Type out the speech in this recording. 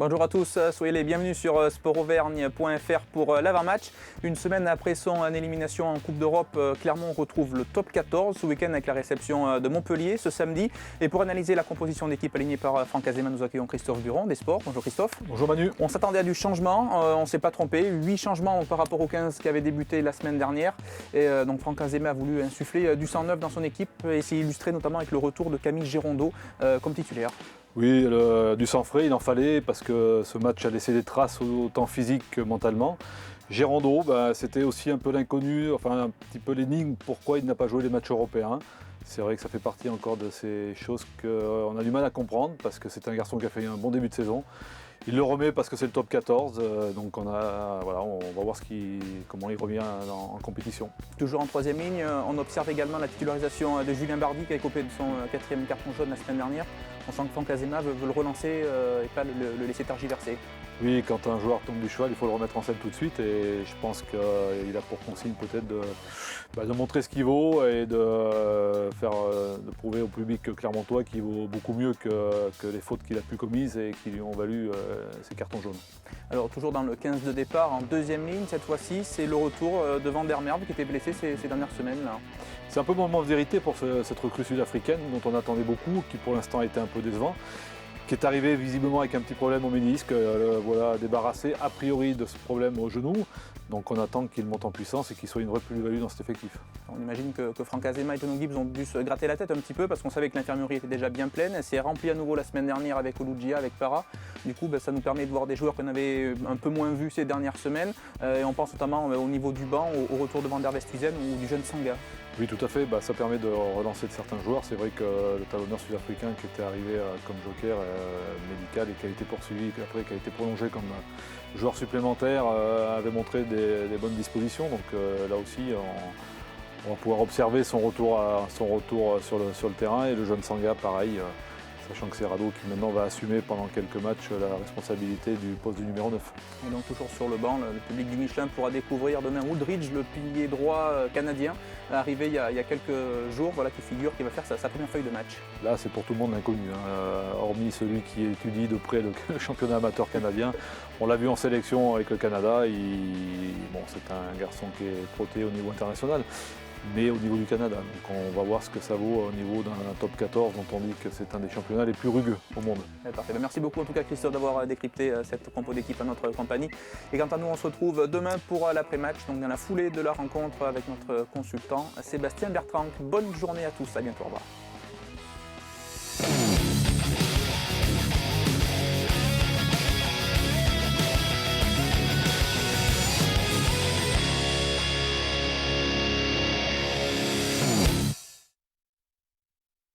Bonjour à tous, soyez les bienvenus sur sportauvergne.fr pour l'avant-match. Une semaine après son élimination en Coupe d'Europe, Clermont retrouve le top 14 ce week-end avec la réception de Montpellier ce samedi. Et pour analyser la composition d'équipe alignée par Franck Azema, nous accueillons Christophe Buron des Sports. Bonjour Christophe. Bonjour Manu. On s'attendait à du changement, on ne s'est pas trompé. 8 changements par rapport aux 15 qui avaient débuté la semaine dernière. Et donc Franck Azema a voulu insuffler du sang neuf dans son équipe et s'est illustré notamment avec le retour de Camille Girondeau comme titulaire. Oui, du sang frais, il en fallait parce que ce match a laissé des traces autant physiques que mentalement. Girondeau, c'était aussi un peu l'inconnu, enfin un petit peu l'énigme, pourquoi il n'a pas joué les matchs européens. C'est vrai que ça fait partie encore de ces choses qu'on a du mal à comprendre parce que c'est un garçon qui a fait un bon début de saison. Il le remet parce que c'est le top 14, donc on va voir comment il revient en compétition. Toujours en troisième ligne, on observe également la titularisation de Julien Bardy qui a écopé de son quatrième carton jaune la semaine dernière. On sent que Franck Azema veut le relancer et pas le laisser tergiverser. Oui, quand un joueur tombe du cheval, il faut le remettre en selle tout de suite et je pense qu'il a pour consigne peut-être de montrer ce qu'il vaut et de prouver au public clermontois qu'il vaut beaucoup mieux que les fautes qu'il a pu commises et qui lui ont valu ses cartons jaunes. Alors toujours dans le 15 de départ, en deuxième ligne cette fois-ci, c'est le retour de Van der Merwe qui était blessé ces dernières semaines là. C'est un peu le moment de vérité pour cette recrue sud-africaine dont on attendait beaucoup, qui pour l'instant a été un peu décevant, qui est arrivé visiblement avec un petit problème au ménisque, débarrassé a priori de ce problème au genou. Donc on attend qu'il monte en puissance et qu'il soit une vraie plus-value dans cet effectif. On imagine que Franck Azema et Tono Gibbs ont dû se gratter la tête un petit peu parce qu'on savait que l'infirmerie était déjà bien pleine. Elle s'est remplie à nouveau la semaine dernière avec Olugia, avec Para. Du coup, ça nous permet de voir des joueurs qu'on avait un peu moins vus ces dernières semaines. Et on pense notamment au niveau du banc, au retour de Van der Westhuizen ou du jeune Sanga. Oui, tout à fait. Ça permet de relancer de certains joueurs. C'est vrai que le talonneur sud-africain qui était arrivé comme joker médical et qui a été poursuivi, après qui a été prolongé comme joueur supplémentaire, avait montré des bonnes dispositions. Donc là aussi, on va pouvoir observer son retour sur le terrain et le jeune Sanga, pareil. Sachant que c'est Rado qui maintenant va assumer pendant quelques matchs la responsabilité du poste du numéro 9. Et donc toujours sur le banc, le public du Michelin pourra découvrir demain Woodridge, le pilier droit canadien, arrivé il y a quelques jours, qui figure, qui va faire sa première feuille de match. Là c'est pour tout le monde l'inconnu, hormis celui qui étudie de près le championnat amateur canadien. On l'a vu en sélection avec le Canada, c'est un garçon qui est trotté au niveau international. Mais au niveau du Canada. Donc on va voir ce que ça vaut au niveau d'un top 14 dont on dit que c'est un des championnats les plus rugueux au monde. Parfait. Merci beaucoup en tout cas Christophe d'avoir décrypté cette compo d'équipe à notre compagnie. Et quant à nous, on se retrouve demain pour l'après-match, donc dans la foulée de la rencontre avec notre consultant Sébastien Bertrand. Bonne journée à tous, à bientôt, au revoir.